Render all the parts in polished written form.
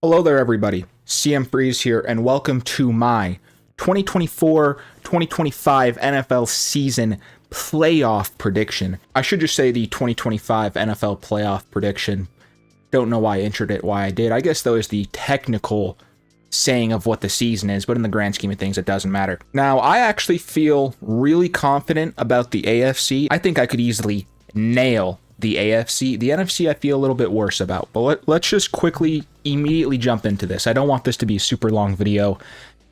Hello there, everybody. CM Freeze here, and welcome to my 2024-2025 NFL season playoff prediction. I should just say the 2025 NFL playoff prediction. Don't know why I entered it, why I did. I guess, though, is the technical saying of what the season is, but in the grand scheme of things, it doesn't matter. Now, I actually feel really confident about the AFC. I think I could easily nail the AFC. The NFC I feel a little bit worse about, but let's just quickly, immediately jump into this. I don't want this to be a super long video,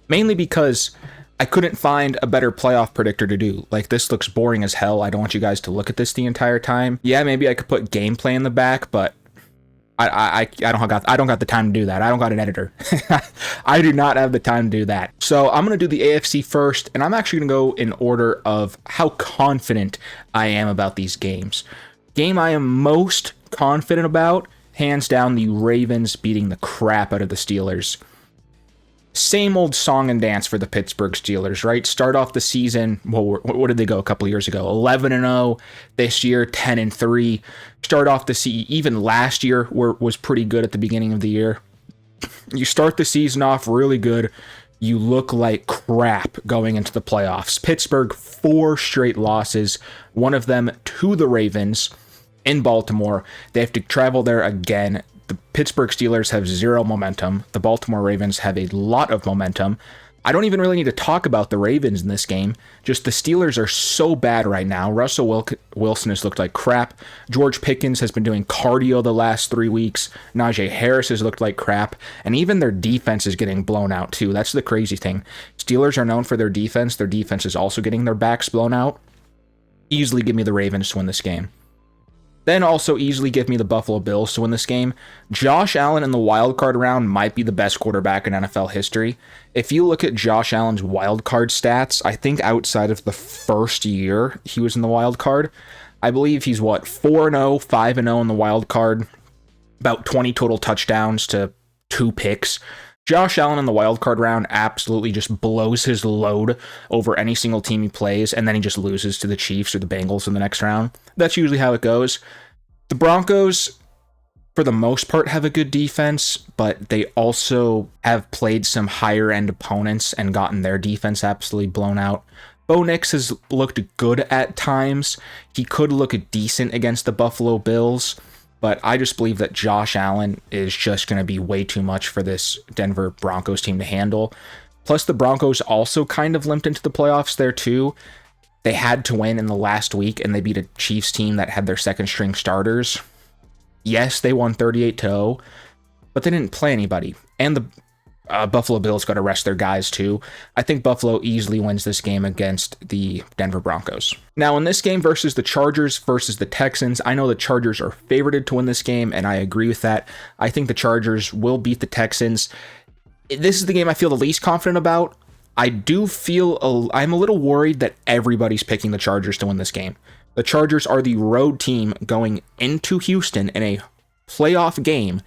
mainly because I couldn't find a better playoff predictor to do. Like, this looks boring as hell. I don't want you guys to look at this the entire time. Yeah, maybe I could put gameplay in the back, but I don't got the time to do that. I don't got an editor. I do not have the time to do that. So I'm going to do the AFC first, and I'm actually going to go in order of how confident I am about these games. Game I am most confident about, hands down, the Ravens beating the crap out of the Steelers. Same old song and dance for the Pittsburgh Steelers, right? Start off the season, well, what did they go a couple of years ago? 11-0. This year, 10-3. Start off the season, even last year was pretty good at the beginning of the year. You start the season off really good. You look like crap going into the playoffs. Pittsburgh, 4 straight losses, one of them to the Ravens in Baltimore. They have to travel there again. The Pittsburgh Steelers have 0 momentum. The Baltimore Ravens have a lot of momentum. I don't even really need to talk about the Ravens in this game. Just the Steelers are so bad right now. Russell Wilson has looked like crap. George Pickens has been doing cardio the last 3 weeks. Najee Harris has looked like crap. And even their defense is getting blown out too. That's the crazy thing. Steelers are known for their defense. Their defense is also getting their backs blown out. Easily give me the Ravens to win this game. Then also easily give me the Buffalo Bills to win this game. Josh Allen in the wildcard round might be the best quarterback in NFL history. If you look at Josh Allen's wildcard stats, I think outside of the first year he was in the wildcard, I believe he's 4-0, 5-0 in the wildcard, about 20 total touchdowns to 2 picks. Josh Allen in the wildcard round absolutely just blows his load over any single team he plays, and then he just loses to the Chiefs or the Bengals in the next round. That's usually how it goes. The Broncos, for the most part, have a good defense, but they also have played some higher-end opponents and gotten their defense absolutely blown out. Bo Nix has looked good at times. He could look decent against the Buffalo Bills, but I just believe that Josh Allen is just going to be way too much for this Denver Broncos team to handle. Plus, the Broncos also kind of limped into the playoffs there too. They had to win in the last week, and they beat a Chiefs team that had their second-string starters. Yes, they won 38-0, but they didn't play anybody. And the Buffalo Bills got to rest their guys too. I think Buffalo easily wins this game against the Denver Broncos. Now, in this game versus the Chargers versus the Texans, I know the Chargers are favorited to win this game, and I agree with that. I think the Chargers will beat the Texans. This is the game I feel the least confident about. I do feel I'm a little worried that everybody's picking the Chargers to win this game. The Chargers are the road team going into Houston in a playoff game,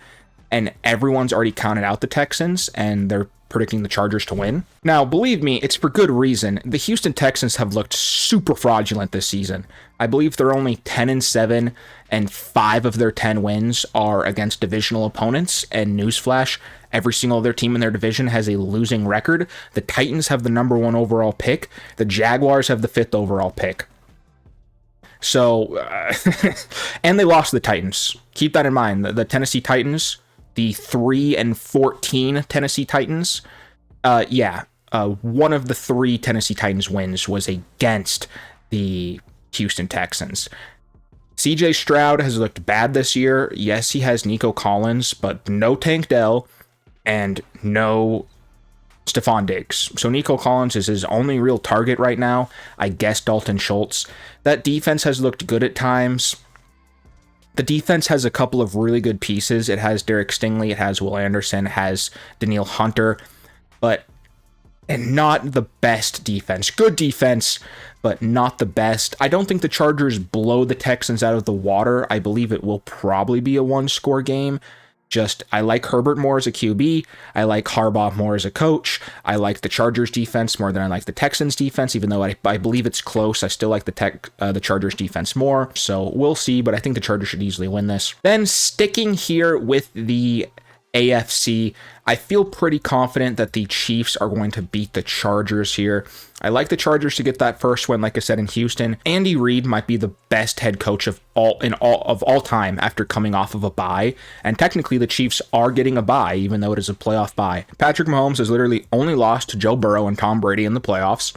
and everyone's already counted out the Texans, and they're predicting the Chargers to win. Now, believe me, it's for good reason. The Houston Texans have looked super fraudulent this season. I believe they're only 10-7, and 5 of their 10 wins are against divisional opponents. And newsflash, every single other team in their division has a losing record. The Titans have the number 1 overall pick. The Jaguars have the 5th overall pick. So, and they lost to the Titans. Keep that in mind. The Tennessee Titans, the 3-14 Tennessee Titans, one of the 3 Tennessee Titans wins was against the Houston Texans. CJ Stroud has looked bad this year. Yes, he has Nico Collins, but no Tank Dell and no Stephon Diggs. So Nico Collins is his only real target right now. I guess Dalton Schultz. That defense has looked good at times. The defense has a couple of really good pieces. It has Derek Stingley, it has Will Anderson, it has Danielle Hunter, and not the best defense. Good defense, but not the best. I don't think the Chargers blow the Texans out of the water. I believe it will probably be a 1-score game. I like Herbert more as a QB. I like Harbaugh more as a coach. I like the Chargers defense more than I like the Texans defense, even though I believe it's close. I still like the Chargers defense more. So we'll see, but I think the Chargers should easily win this. Then sticking here with the AFC, I feel pretty confident that the Chiefs are going to beat the Chargers here. I like the Chargers to get that first win, like I said, in Houston. Andy Reid might be the best head coach of all time after coming off of a bye, and technically the Chiefs are getting a bye, even though it is a playoff bye. Patrick Mahomes has literally only lost to Joe Burrow and Tom Brady in the playoffs.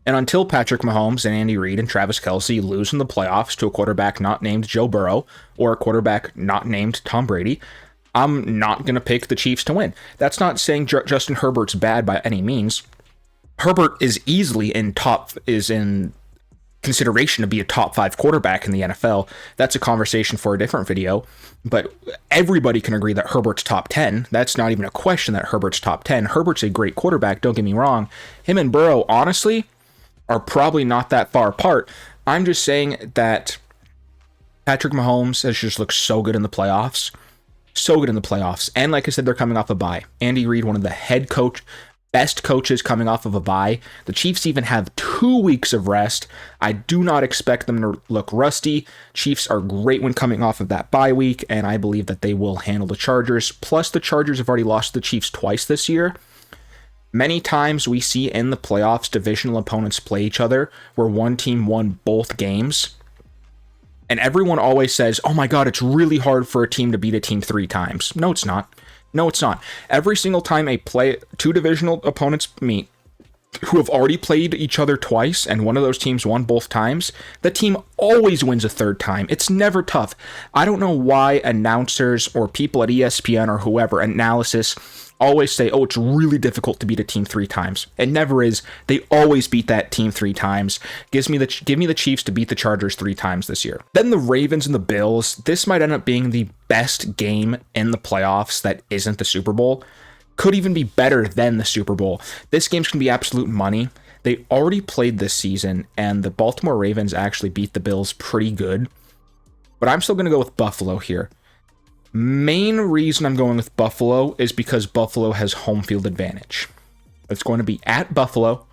And until Patrick Mahomes and Andy Reid and Travis Kelce lose in the playoffs to a quarterback not named Joe Burrow or a quarterback not named Tom Brady, I'm not going to pick the Chiefs to win. That's not saying Justin Herbert's bad by any means. Herbert is easily in consideration to be a top 5 quarterback in the NFL. That's a conversation for a different video, but everybody can agree that Herbert's top 10. That's not even a question that Herbert's top 10. Herbert's a great quarterback, don't get me wrong. Him and Burrow, honestly, are probably not that far apart. I'm just saying that Patrick Mahomes has just looked so good in the playoffs. So good in the playoffs. And like I said, they're coming off a bye. Andy Reid, one of the best coaches coming off of a bye. The Chiefs even have 2 weeks of rest. I do not expect them to look rusty. Chiefs are great when coming off of that bye week, and I believe that they will handle the Chargers. Plus, the Chargers have already lost to the Chiefs twice this year. Many times we see in the playoffs divisional opponents play each other where one team won both games. And everyone always says, oh my God, it's really hard for a team to beat a team 3 times. No, it's not. No, it's not. Every single time two divisional opponents meet who have already played each other twice and one of those teams won both times, the team always wins a third time. It's never tough. I don't know why announcers or people at ESPN or whoever, analysis, always say, oh, it's really difficult to beat a team 3 times. It never is. They always beat that team 3 times. Give me the Chiefs to beat the Chargers 3 times this year. Then the Ravens and the Bills. This might end up being the best game in the playoffs that isn't the Super Bowl. Could even be better than the Super Bowl. This game's going to be absolute money. They already played this season, and the Baltimore Ravens actually beat the Bills pretty good. But I'm still going to go with Buffalo here. Main reason I'm going with Buffalo is because Buffalo has home field advantage. It's going to be at Buffalo.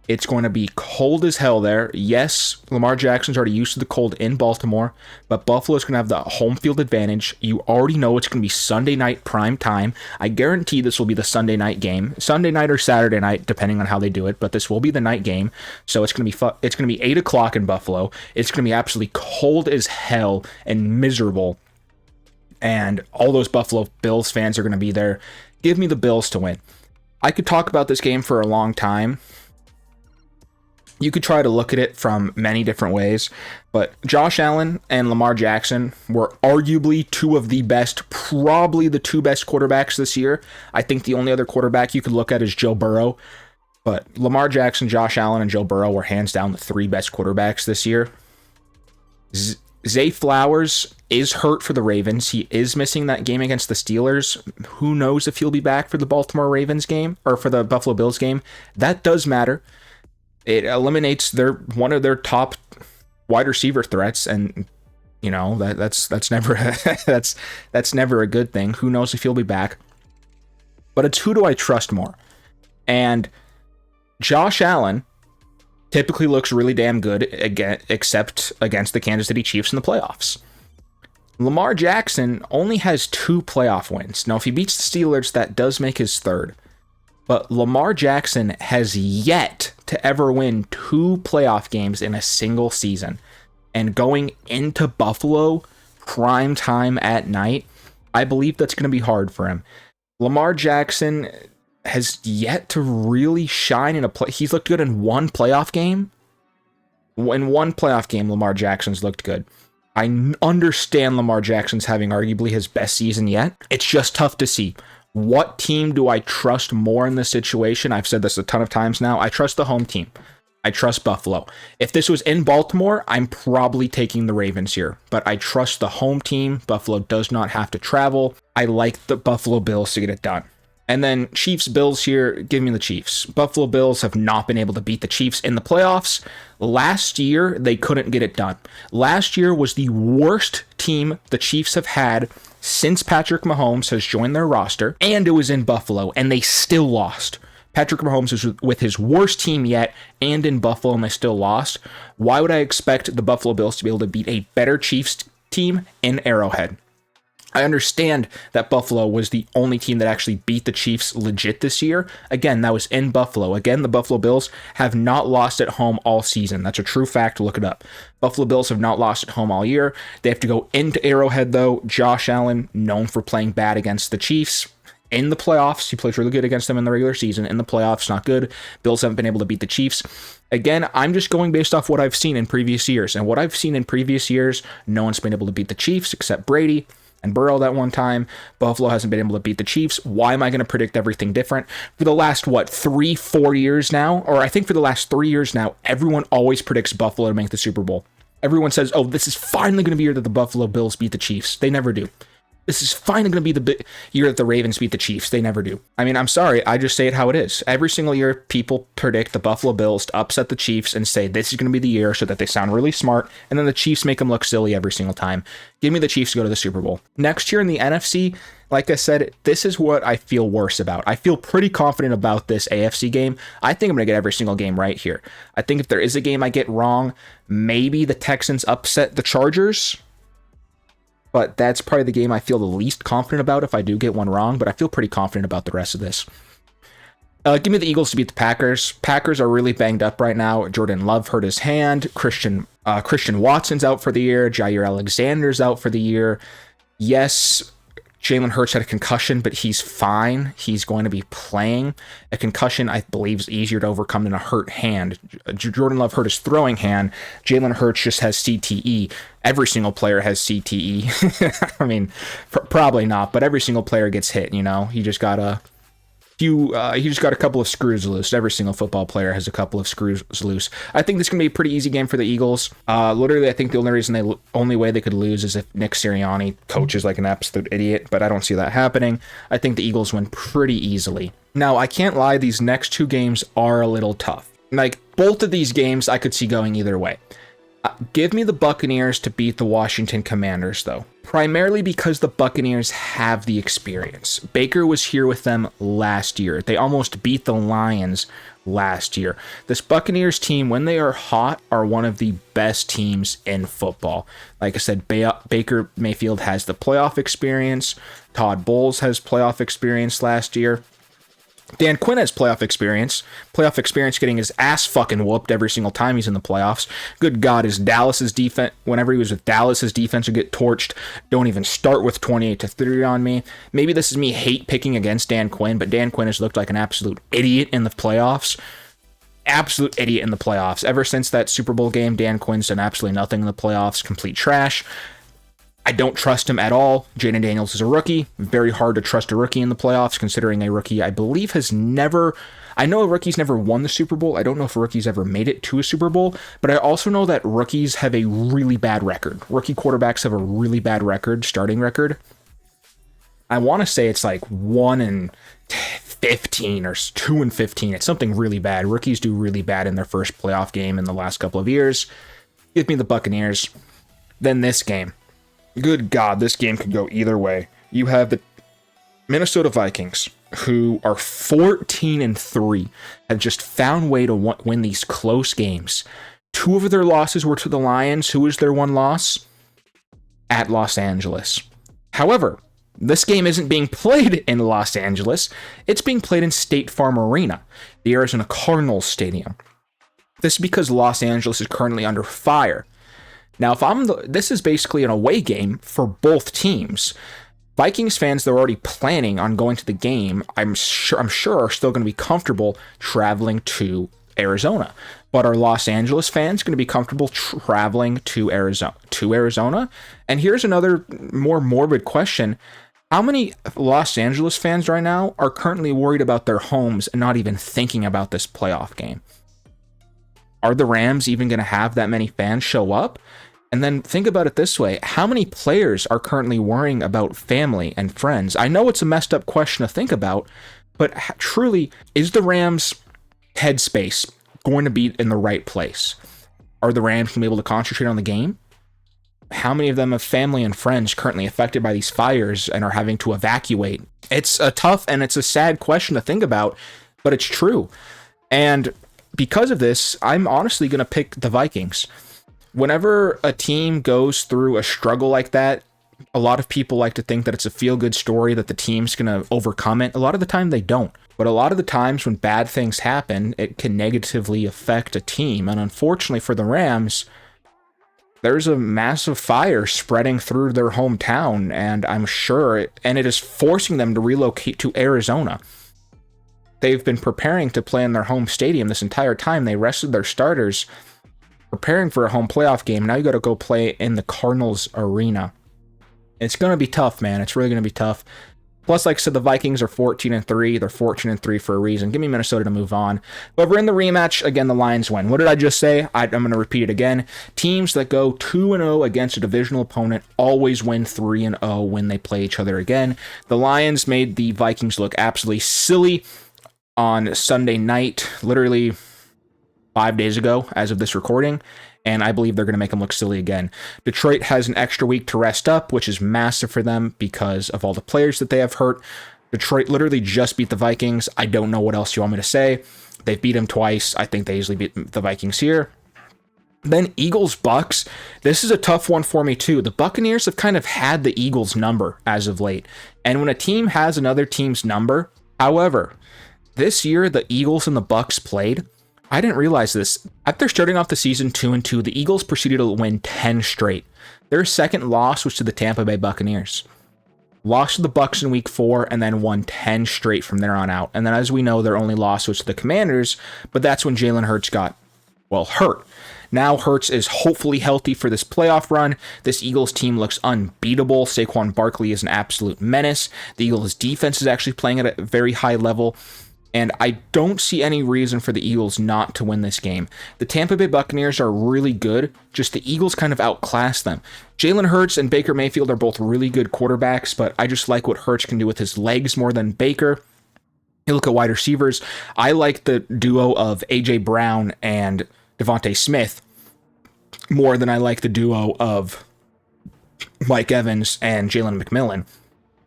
It's going to be cold as hell there. Yes, Lamar Jackson's already used to the cold in Baltimore, but Buffalo's going to have the home field advantage. You already know it's going to be Sunday night prime time. I guarantee this will be the Sunday night game. Sunday night or Saturday night, depending on how they do it, but this will be the night game. So it's going to be 8 o'clock in Buffalo. It's going to be absolutely cold as hell and miserable. And all those Buffalo Bills fans are going to be there. Give me the Bills to win. I could talk about this game for a long time. You could try to look at it from many different ways, but Josh Allen and Lamar Jackson were arguably 2 of the best, probably the 2 best quarterbacks this year. I think the only other quarterback you could look at is Joe Burrow, but Lamar Jackson, Josh Allen, and Joe Burrow were hands down the 3 best quarterbacks this year. Zay Flowers is hurt for the Ravens. He is missing that game against the Steelers. Who knows if he'll be back for the Baltimore Ravens game or for the Buffalo Bills game. That does matter. It eliminates one of their top wide receiver threats, and you know that's never that's never a good thing. Who knows if he'll be back? But it's who do I trust more? And Josh Allen typically looks really damn good except against the Kansas City Chiefs in the playoffs. Lamar Jackson only has 2 playoff wins. Now, if he beats the Steelers, that does make his 3rd. But Lamar Jackson has yet to ever win 2 playoff games in a single season. And going into Buffalo, prime time at night, I believe that's going to be hard for him. Lamar Jackson has yet to really shine in a play. He's looked good in 1 playoff game. In 1 playoff game, Lamar Jackson's looked good. I understand Lamar Jackson's having arguably his best season yet. It's just tough to see. What team do I trust more in this situation? I've said this a ton of times now. I trust the home team. I trust Buffalo. If this was in Baltimore, I'm probably taking the Ravens here. But I trust the home team. Buffalo does not have to travel. I like the Buffalo Bills to get it done. And then Chiefs-Bills here, give me the Chiefs. Buffalo Bills have not been able to beat the Chiefs in the playoffs. Last year, they couldn't get it done. Last year was the worst team the Chiefs have had since Patrick Mahomes has joined their roster, and it was in Buffalo, and they still lost. Patrick Mahomes is with his worst team yet, and in Buffalo, and they still lost. Why would I expect the Buffalo Bills to be able to beat a better Chiefs team in Arrowhead? I understand that Buffalo was the only team that actually beat the Chiefs legit this year. Again, that was in Buffalo. Again, the Buffalo Bills have not lost at home all season. That's a true fact. Look it up. Buffalo Bills have not lost at home all year. They have to go into Arrowhead, though. Josh Allen, known for playing bad against the Chiefs. In the playoffs, he plays really good against them in the regular season. In the playoffs, not good. Bills haven't been able to beat the Chiefs. Again, I'm just going based off what I've seen in previous years. And what I've seen in previous years, no one's been able to beat the Chiefs except Brady and Burrow that one time. Buffalo hasn't been able to beat the Chiefs. Why am I going to predict everything different? For the last, 3-4 years now, or I think for the last 3 years now, everyone always predicts Buffalo to make the Super Bowl. Everyone says, oh, this is finally going to be the year that the Buffalo Bills beat the Chiefs. They never do. This is finally going to be the year that the Ravens beat the Chiefs. They never do. I mean, I'm sorry. I just say it how it is. Every single year, people predict the Buffalo Bills to upset the Chiefs and say this is going to be the year so that they sound really smart. And then the Chiefs make them look silly every single time. Give me the Chiefs to go to the Super Bowl. Next year in the NFC, like I said, this is what I feel worse about. I feel pretty confident about this AFC game. I think I'm going to get every single game right here. I think if there is a game I get wrong, maybe the Texans upset the Chargers. But that's probably the game I feel the least confident about if I do get one wrong, but I feel pretty confident about the rest of this. Give me the Eagles to beat the Packers. Packers are really banged up right now. Jordan Love hurt his hand. Christian Watson's out for the year. Jair Alexander's out for the year. Yes, Jalen Hurts had a concussion, but he's fine. He's going to be playing. A concussion, I believe, is easier to overcome than a hurt hand. Jordan Love hurt his throwing hand. Jalen Hurts just has CTE. Every single player has CTE. I mean, probably not, but every single player gets hit, you know? He just got a couple of screws loose. Every single football player has a couple of screws loose. I think this is going to be a pretty easy game for the Eagles. Literally, I think the only way they could lose is if Nick Sirianni coaches like an absolute idiot, but I don't see that happening. I think the Eagles win pretty easily. Now, I can't lie, these next two games are a little tough. Like, both of these games I could see going either way. Give me the Buccaneers to beat the Washington Commanders, though. Primarily because the Buccaneers have the experience. Baker was here with them last year. They almost beat the Lions last year. This Buccaneers team, when they are hot, are one of the best teams in football. Like I said, Baker Mayfield has the playoff experience. Todd Bowles has playoff experience last year. Dan Quinn has playoff experience getting his ass fucking whooped every single time he's in the playoffs. Good God, his Dallas's defense, whenever he was with Dallas, his defense would get torched. Don't even start with 28-3 on me. Maybe this is me hate picking against Dan Quinn, but Dan Quinn has looked like an absolute idiot in the playoffs. Absolute idiot in the playoffs. Ever since that Super Bowl game, Dan Quinn's done absolutely nothing in the playoffs. Complete trash. I don't trust him at all. Jaden Daniels is a rookie. Very hard to trust a rookie in the playoffs, considering a rookie, I believe, I know a rookie's never won the Super Bowl. I don't know if a rookie's ever made it to a Super Bowl, but I also know that rookies have a really bad record. Rookie quarterbacks have a really bad record, starting record. I want to say it's like 1-15 or 2-15. It's something really bad. Rookies do really bad in their first playoff game in the last couple of years. Give me the Buccaneers. Then this game. Good God, this game could go either way. You have the Minnesota Vikings, who are 14-3, have just found a way to win these close games. 2 of their losses were to the Lions. Who was their one loss? At Los Angeles. However, this game isn't being played in Los Angeles. It's being played in State Farm Arena, the Arizona Cardinals Stadium. This is because Los Angeles is currently under fire. Now, this is basically an away game for both teams. Vikings fans that are already planning on going to the game, I'm sure are still going to be comfortable traveling to Arizona. But are Los Angeles fans going to be comfortable traveling to Arizona? And here's another more morbid question. How many Los Angeles fans right now are currently worried about their homes and not even thinking about this playoff game? Are the Rams even going to have that many fans show up? And then think about it this way. How many players are currently worrying about family and friends? I know it's a messed up question to think about, but truly, is the Rams' headspace going to be in the right place? Are the Rams going to be able to concentrate on the game? How many of them have family and friends currently affected by these fires and are having to evacuate? It's a tough and it's a sad question to think about, but it's true. And because of this, I'm honestly going to pick the Vikings. Whenever a team goes through a struggle like that, A lot of people like to think that it's a feel-good story, that the team's going to overcome it. A lot of the time they don't. But a lot of the times when bad things happen, it can negatively affect a team. And unfortunately for the Rams, there's a massive fire spreading through their hometown, and I'm sure it is forcing them to relocate to Arizona. They've been preparing to play in their home stadium this entire time. They rested their starters, preparing for a home playoff game. Now you got to go play in the Cardinals arena. It's going to be tough, man. It's really going to be tough. Plus, like I said, the Vikings are 14-3. They're 14-3 for a reason. Give me Minnesota to move on. However, in the rematch, again, the Lions win. What did I just say? I'm going to repeat it again. Teams that go 2-0 against a divisional opponent always win 3-0 when they play each other again. The Lions made the Vikings look absolutely silly on Sunday night, literally 5 days ago as of this recording, and I believe they're going to make them look silly again. Detroit has an extra week to rest up, which is massive for them because of all the players that they have hurt. Detroit literally just beat the Vikings. I don't know what else you want me to say. They've beat them twice. I think they easily beat the Vikings here. Then Eagles-Bucks. This is a tough one for me too. The Buccaneers have kind of had the Eagles' number as of late. And when a team has another team's number, however, this year the Eagles and the Bucks played. I didn't realize this. After starting off the season 2-2, the Eagles proceeded to win 10 straight. Their second loss was to the Tampa Bay Buccaneers. Lost to the Bucks in week 4 and then won 10 straight from there on out. And then as we know, their only loss was to the Commanders, but that's when Jalen Hurts got, well, hurt. Now Hurts is hopefully healthy for this playoff run. This Eagles team looks unbeatable. Saquon Barkley is an absolute menace. The Eagles defense is actually playing at a very high level. And I don't see any reason for the Eagles not to win this game. The Tampa Bay Buccaneers are really good, just the Eagles kind of outclass them. Jalen Hurts and Baker Mayfield are both really good quarterbacks, but I just like what Hurts can do with his legs more than Baker. You look at wide receivers, I like the duo of A.J. Brown and Devontae Smith more than I like the duo of Mike Evans and Jalen McMillan.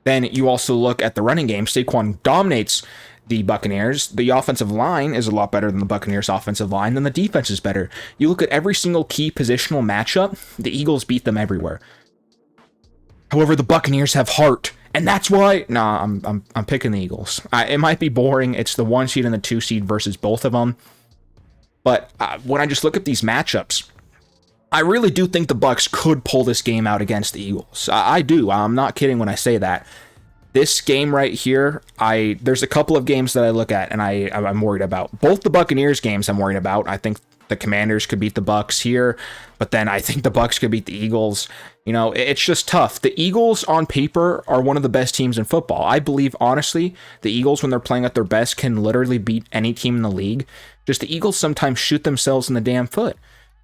Then you also look at the running game. Saquon dominates the Buccaneers. The offensive line is a lot better than the Buccaneers' offensive line, then the defense is better. You look at every single key positional matchup, the Eagles beat them everywhere. However, the Buccaneers have heart, and that's why... Nah, I'm picking the Eagles. It might be boring. It's the 1 seed and the 2 seed versus both of them. But when I just look at these matchups, I really do think the Bucs could pull this game out against the Eagles. I do. I'm not kidding when I say that. This game right here, there's a couple of games that I look at and I'm worried about. Both the Buccaneers games I'm worried about. I think the Commanders could beat the Bucs here, but then I think the Bucs could beat the Eagles. You know, it's just tough. The Eagles on paper are one of the best teams in football. I believe, honestly, the Eagles, when they're playing at their best, can literally beat any team in the league. Just the Eagles sometimes shoot themselves in the damn foot.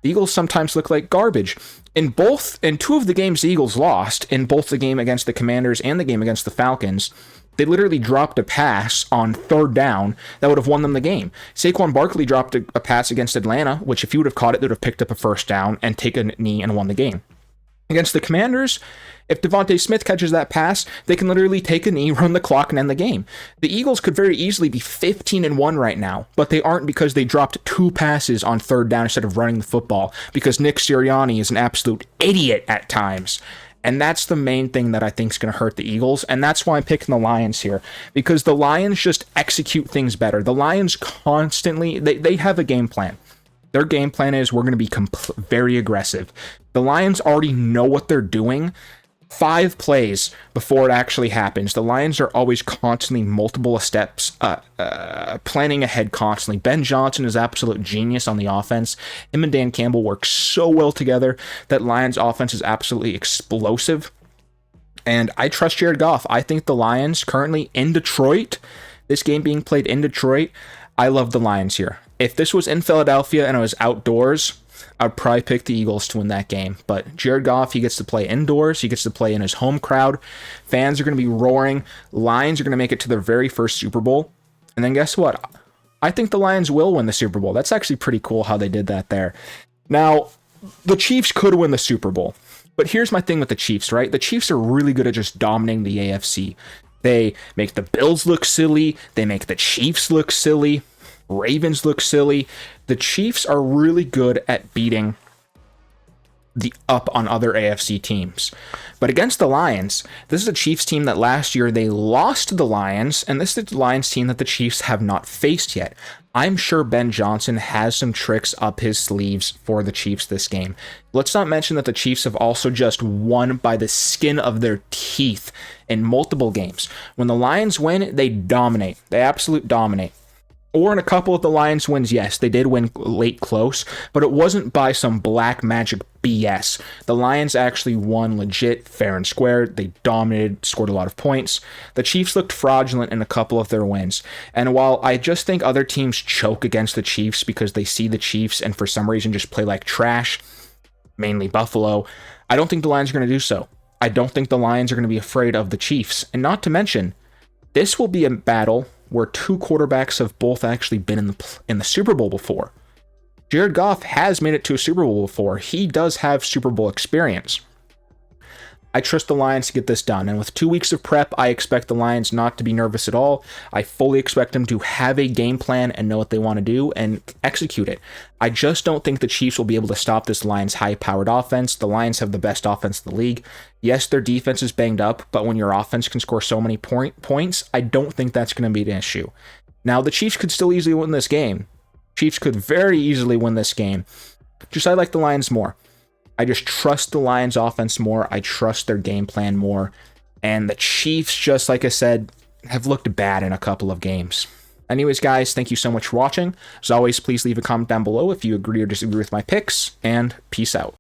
The Eagles sometimes look like garbage. In 2 of the games the Eagles lost, in both the game against the Commanders and the game against the Falcons, they literally dropped a pass on 3rd down that would have won them the game. Saquon Barkley dropped a pass against Atlanta, which if he would have caught it, they would have picked up a 1st down and taken a knee and won the game. Against the Commanders, if Devontae Smith catches that pass, they can literally take a knee, run the clock, and end the game. The Eagles could very easily be 15-1 right now, but they aren't because they dropped 2 passes on 3rd down instead of running the football, because Nick Sirianni is an absolute idiot at times. And that's the main thing that I think is going to hurt the Eagles, and that's why I'm picking the Lions here, because the Lions just execute things better. The Lions constantly, they have a game plan. Their game plan is we're going to be very aggressive. The Lions already know what they're doing 5 plays before it actually happens. The Lions are always constantly multiple steps, planning ahead constantly. Ben Johnson is absolute genius on the offense. Him and Dan Campbell work so well together. That Lions offense is absolutely explosive. And I trust Jared Goff. I think the Lions currently in Detroit, this game being played in Detroit, I love the Lions here. If this was in Philadelphia and it was outdoors, I'd probably pick the Eagles to win that game. But Jared Goff, he gets to play indoors. He gets to play in his home crowd. Fans are going to be roaring. Lions are going to make it to their very first Super Bowl. And then guess what? I think the Lions will win the Super Bowl. That's actually pretty cool how they did that there. Now, the Chiefs could win the Super Bowl. But here's my thing with the Chiefs, right? The Chiefs are really good at just dominating the AFC. They make the Bills look silly. They make the Chiefs look silly. Ravens look silly. The Chiefs are really good at beating the up on other AFC teams. But against the Lions, this is a Chiefs team that last year they lost to the Lions, and this is the Lions team that the Chiefs have not faced yet. I'm sure Ben Johnson has some tricks up his sleeves for the Chiefs this game. Let's not mention that the Chiefs have also just won by the skin of their teeth in multiple games. When the Lions win, they dominate. They absolutely dominate. Or in a couple of the Lions wins, yes, they did win late close, but it wasn't by some black magic BS. The Lions actually won legit, fair and square. They dominated, scored a lot of points. The Chiefs looked fraudulent in a couple of their wins. And while I just think other teams choke against the Chiefs because they see the Chiefs and for some reason just play like trash, mainly Buffalo, I don't think the Lions are going to do so. I don't think the Lions are going to be afraid of the Chiefs. And not to mention, this will be a battle where two quarterbacks have both actually been in the Super Bowl before. Jared Goff has made it to a Super Bowl before. He does have Super Bowl experience. I trust the Lions to get this done, and with 2 weeks of prep, I expect the Lions not to be nervous at all. I fully expect them to have a game plan and know what they want to do and execute it. I just don't think the Chiefs will be able to stop this Lions high-powered offense. The Lions have the best offense in the league. Yes, their defense is banged up, but when your offense can score so many points, I don't think that's going to be an issue. Now, the Chiefs could still easily win this game. Chiefs could very easily win this game. Just I like the Lions more. I just trust the Lions offense more. I trust their game plan more. And the Chiefs, just like I said, have looked bad in a couple of games. Anyways, guys, thank you so much for watching. As always, please leave a comment down below if you agree or disagree with my picks, and peace out.